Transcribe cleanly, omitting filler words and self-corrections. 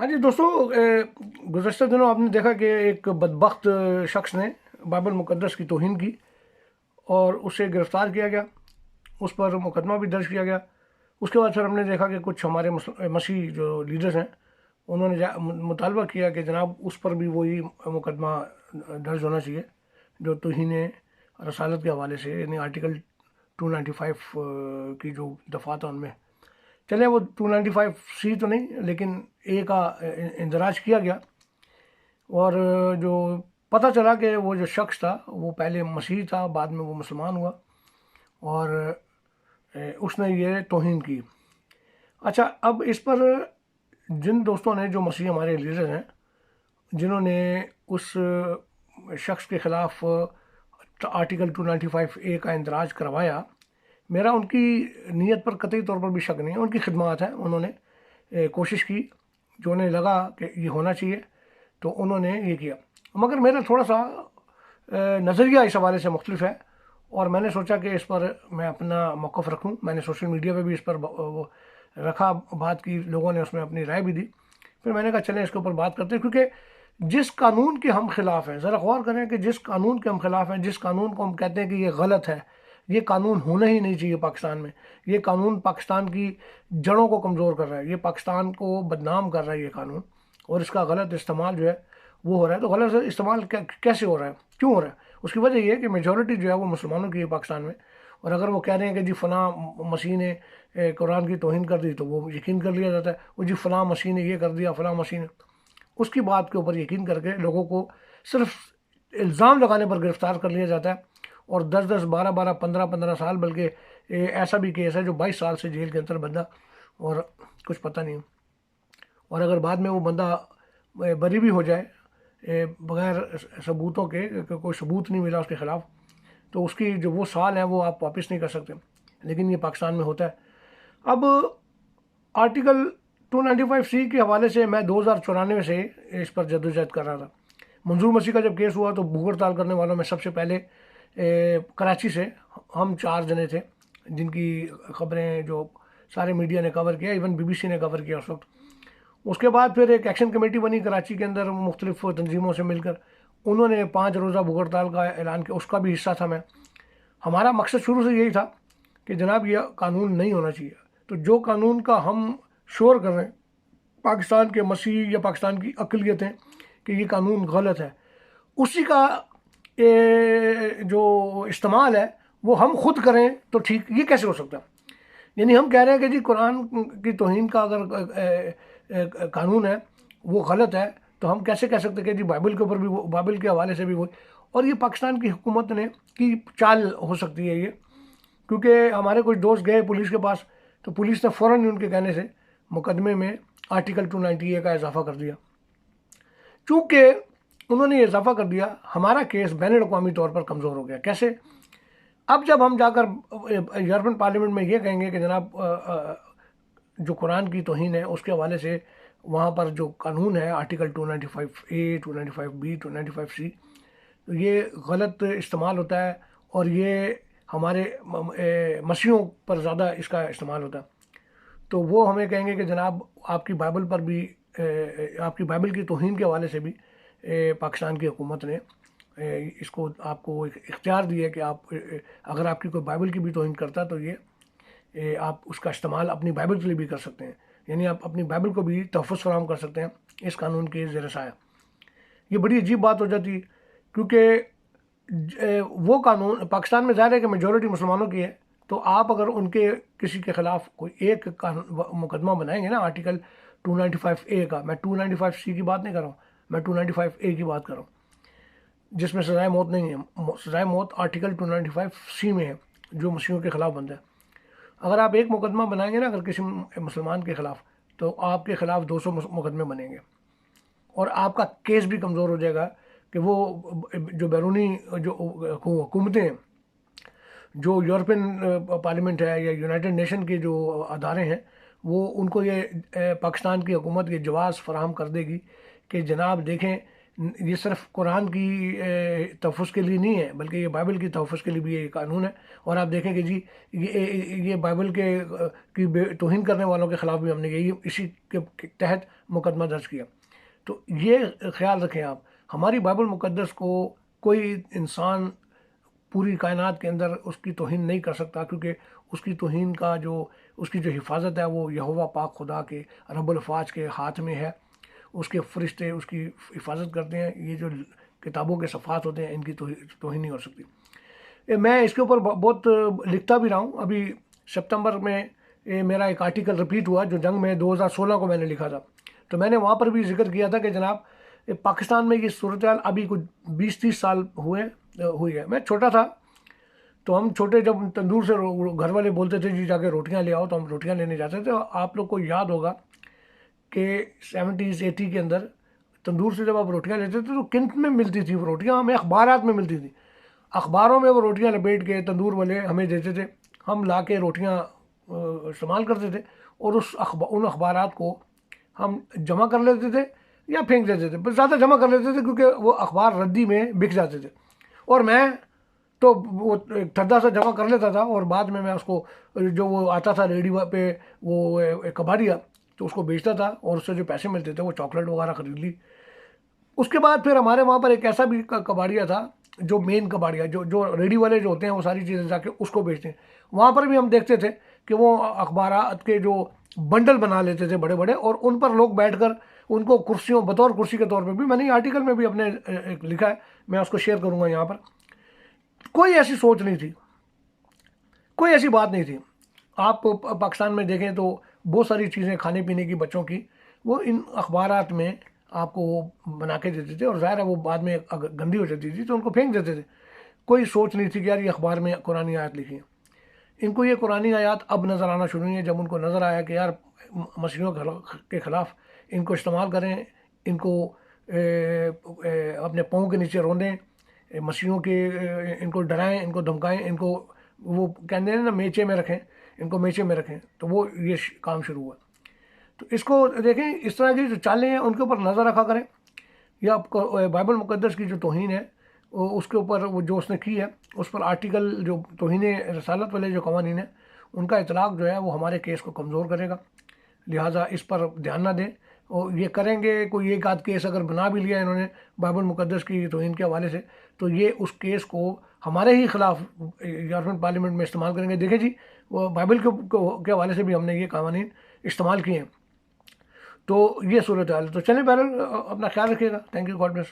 हाँ जी दोस्तों, गुज़श्ता दिनों आपने देखा कि एक बदबख्त शख्स ने बाइबल मुक़द्दस की तौहीन की और उसे गिरफ़्तार किया गया। उस पर मुकदमा भी दर्ज किया गया। उसके बाद फिर हमने देखा कि कुछ हमारे मसीह जो लीडर्स हैं उन्होंने मुतालबा किया कि जनाब उस पर भी वही मुकदमा दर्ज होना चाहिए जो तौहीन रसालत के हवाले से, यानी आर्टिकल 295 की जो दफ़ात उनमें। चले वो 295C तो नहीं, लेकिन ए का इंदराज किया गया। और जो पता चला कि वो जो शख्स था वो पहले मसीही था, बाद में वो मुसलमान हुआ और उसने ये तौहीन की। अच्छा, अब इस पर जिन दोस्तों ने, जो मसीही हमारे लीडर हैं, जिन्होंने उस शख्स के ख़िलाफ़ आर्टिकल 295A का इंदराज करवाया, मेरा उनकी नीयत पर कतई तौर पर भी शक नहीं है। उनकी खिदमत है, उन्होंने कोशिश की, जो उन्हें लगा कि ये होना चाहिए तो उन्होंने ये किया। मगर मेरा थोड़ा सा नज़रिया इस हवाले से मुख्तलिफ है और मैंने सोचा कि इस पर मैं अपना मौक़िफ़ रखूं। मैंने सोशल मीडिया पे भी इस पर वो रखा, बात की, लोगों ने उसमें अपनी राय भी दी। फिर मैंने कहा चलें इसके ऊपर बात करते हैं, क्योंकि जिस कानून के हम ख़िलाफ़ हैं, ज़रा गौर करें कि जिस कानून के हम ख़िलाफ़ हैं, जिस कानून को हम कहते हैं कि ये गलत है, ये कानून होना ही नहीं चाहिए पाकिस्तान में, ये कानून पाकिस्तान की जड़ों को कमज़ोर कर रहा है, ये पाकिस्तान को बदनाम कर रहा है ये कानून, और इसका गलत इस्तेमाल जो है वो हो रहा है। तो गलत इस्तेमाल कैसे हो रहा है, क्यों हो रहा है? उसकी वजह ये है कि मेजॉरिटी जो है वो मुसलमानों की है पाकिस्तान में। और अगर वो कह रहे हैं कि जी फ़लाँ मसीह ने कुरान की तौहीन कर दी, तो वो यकीन कर लिया जाता है। वो जी फ़लाँ मसीह ने ये कर दिया, फ़लाँ मसीह ने, उसकी बात के ऊपर यकीन करके लोगों को सिर्फ इल्ज़ाम लगाने पर गिरफ़्तार कर लिया जाता है। और 10-10, 12-12, 15-15 साल, बल्कि ऐसा भी केस है जो 22 साल से जेल के अंदर बंदा और कुछ पता नहीं। और अगर बाद में वो बंदा बरी भी हो जाए बगैर सबूतों के, कोई सबूत नहीं मिला उसके ख़िलाफ़, तो उसकी जो वो साल है वो आप वापस नहीं कर सकते। लेकिन ये पाकिस्तान में होता है। अब आर्टिकल 295C के हवाले से मैं 2094 से इस पर जद्दोजहद कर रहा था। मंजूर मसीह का जब केस हुआ तो भूख हड़ताल करने वालों में सबसे पहले कराची से हम 4 जने थे, जिनकी ख़बरें जो सारे मीडिया ने कवर किया, इवन BBC ने कवर किया उस वक्त। उसके बाद फिर एक एक्शन कमेटी बनी कराची के अंदर, मुख्तलिफ तंजीमों से मिलकर उन्होंने 5 रोज़ा भूख हड़ताल का ऐलान किया। उसका भी हिस्सा था मैं। हमारा मकसद शुरू से यही था कि जनाब यह कानून नहीं होना चाहिए। तो जो कानून का हम शोर कर रहे हैं, पाकिस्तान के मसीह या पाकिस्तान की अक़लियतें, कि ये कानून गलत है, उसी का जो इस्तेमाल है वो हम खुद करें तो ठीक, ये कैसे हो सकता है? यानी हम कह रहे हैं कि जी कुरान की तौहीन का अगर कानून है वो गलत है, तो हम कैसे कह सकते हैं कि जी बाइबल के ऊपर भी वो, बाइबल के हवाले से भी वो। और ये पाकिस्तान की हुकूमत ने की चाल हो सकती है ये, क्योंकि हमारे कुछ दोस्त गए पुलिस के पास, तो पुलिस ने फ़ौरन ही उनके कहने से मुकदमे में आर्टिकल 290A का इजाफा कर दिया। चूँकि उन्होंने ये इजाफा कर दिया, हमारा केस बैन अवी तौर पर कमज़ोर हो गया। कैसे? अब जब हम जाकर यूरोपियन पार्लियामेंट में ये कहेंगे कि जनाब जो कुरान की तौहीन है उसके हवाले से वहाँ पर जो कानून है आर्टिकल 295A, 295B, 295C, तो ये गलत इस्तेमाल होता है और ये हमारे मसीहों पर ज़्यादा इसका इस्तेमाल होता है, तो वो हमें कहेंगे कि जनाब आपकी बाइबल पर भी, आपकी बाइबल की तौहीन के हवाले से भी पाकिस्तान की हुकूमत ने इसको आपको एक इख्तियार दिया कि आप, अगर आपकी कोई बाइबल की भी तौहीन करता तो ये आप उसका इस्तेमाल अपनी बाइबल के लिए भी कर सकते हैं, यानी आप अपनी बाइबल को भी तहफ़्फ़ुज़ फराहम कर सकते हैं इस कानून के ज़ेर साया। ये बड़ी अजीब बात हो जाती है, क्योंकि वो कानून पाकिस्तान में ज़ाहिर है कि मेजॉरिटी मुसलमानों की है, तो आप अगर उनके किसी के ख़िलाफ़ कोई एक मुकदमा बनाएंगे ना आर्टिकल 295A का, मैं 295C की बात नहीं कर रहा हूँ, मैं 295A की बात कर रहा हूँ, जिसमें सज़ाए मौत नहीं है। सज़ाए मौत आर्टिकल 295C में है जो मसीहों के ख़िलाफ़ बनता है। अगर आप एक मुकदमा बनाएंगे ना अगर किसी मुसलमान के ख़िलाफ़, तो आपके ख़िलाफ़ 200 मुकदमे बनेंगे और आपका केस भी कमज़ोर हो जाएगा कि वो जो बैरूनी जो हुकूमतें हैं, जो यूरोपियन पार्लियामेंट है या यूनाइटेड नेशन के जो अदारे हैं, वो उनको ये पाकिस्तान की हुकूमत ये जवाज़ फराहम कर देगी कि जनाब देखें ये सिर्फ कुरान की तहफ़्फ़ुज़ के लिए नहीं है, बल्कि ये बाइबल की तहफ़्फ़ुज़ के लिए भी ये कानून है। और आप देखें कि जी ये बाइबल की तौहीन करने वालों के ख़िलाफ़ भी हमने यही इसी के तहत मुकदमा दर्ज किया। तो ये ख्याल रखें आप, हमारी बाइबल मुक़द्दस को कोई इंसान पूरी कायनात के अंदर उसकी तौहीन नहीं कर सकता, क्योंकि उसकी तौहीन का उसकी जो हिफाजत है वो यहोवा पाक खुदा के रब्बुल फ़ाज के हाथ में है। उसके फरिश्ते उसकी हिफाजत करते हैं। ये जो किताबों के सफ़ात होते हैं, इनकी तौहीन नहीं हो सकती। मैं इसके ऊपर बहुत लिखता भी रहा हूँ। अभी सितंबर में मेरा एक आर्टिकल रिपीट हुआ जो जंग में 2016 को मैंने लिखा था। तो मैंने वहाँ पर भी जिक्र किया था कि जनाब पाकिस्तान में ये सूरत हाल अभी कुछ 20-30 साल हुई है। मैं छोटा था, तो हम छोटे जब तंदूर से घर वाले बोलते थे जी जाके रोटियां ले आओ, तो हम रोटियां लेने जाते थे। आप लोग को याद होगा कि 70s 80 के अंदर तंदूर से जब आप रोटियां लेते थे तो किन में मिलती थी वो रोटियां? हमें अखबारात में मिलती थी। अखबारों में वो रोटियां लपेट के तंदूर वाले हमें देते थे, हम ला के रोटियाँ इस्तेमाल करते थे। और उन अखबारात को हम जमा कर लेते थे या फेंक देते थे, पर ज़्यादा जमा कर लेते थे क्योंकि वो अखबार रद्दी में बिक जाते थे। और मैं तो वो एक ठद्दा सा जमा कर लेता था, और बाद में मैं उसको जो वो आता था रेडी पे वो कबाड़िया, तो उसको बेचता था और उससे जो पैसे मिलते थे वो चॉकलेट वगैरह खरीद ली। उसके बाद फिर हमारे वहाँ पर एक ऐसा भी कबाड़िया था जो मेन कबाड़िया जो जो रेडी वाले जो होते हैं वो सारी चीज़ें जाके उसको बेचते हैं। वहाँ पर भी हम देखते थे कि वो अखबारात के जो बंडल बना लेते थे बड़े बड़े, और उन पर लोग बैठकर उनको कुर्सियों बतौर कुर्सी के तौर पे भी, मैंने ये आर्टिकल में भी अपने एक लिखा है, मैं उसको शेयर करूँगा यहाँ पर। कोई ऐसी सोच नहीं थी, कोई ऐसी बात नहीं थी। आप पाकिस्तान में देखें तो बहुत सारी चीज़ें खाने पीने की बच्चों की वो इन अखबारात में आपको वो बना के देते थे, और ज़ाहिर है वो बाद में अगर गंदी हो जाती थी तो उनको फेंक देते थे। कोई सोच नहीं थी कि यार ये अखबार में कुरानी आयत लिखी है। इनको ये कुरानी आयत अब नज़र आना शुरू हुई है, जब उनको नज़र आया कि यार मसीहियों के ख़िलाफ़ इनको इस्तेमाल करें, इनको अपने पाँव के नीचे रौंदें, मसीहियों के इनको डराएं, इनको धमकाएं, इनको वो कहते हैं ना मेचे में रखें, इनको मेचे में रखें। तो वो ये काम शुरू हुआ। तो इसको देखें, इस तरह की जो चालें हैं उनके ऊपर नज़र रखा करें। या आपको बाइबल मुक़द्दस की जो तौहीन है उसके ऊपर वो जो उसने की है उस पर आर्टिकल जो तौहीन रसालत वाले जो कवानीन है उनका इतलाक़ जो है वो हमारे केस को कमज़ोर करेगा। लिहाजा इस पर ध्यान ना दें, और ये करेंगे कोई एक आध केस अगर बना भी लिया इन्होंने बाइबल मुक़द्दस की तौहीन के हवाले से, तो ये उस केस को हमारे ही ख़िलाफ़ यूरोपियन पार्लियामेंट में इस्तेमाल करेंगे। देखें जी, वो बाइबल के हवाले से भी हमने ये कवानीन इस्तेमाल किए हैं। तो ये सूरत हाल है। तो चलें बहरहाल, अपना ख्याल रखिएगा। Thank you, God bless.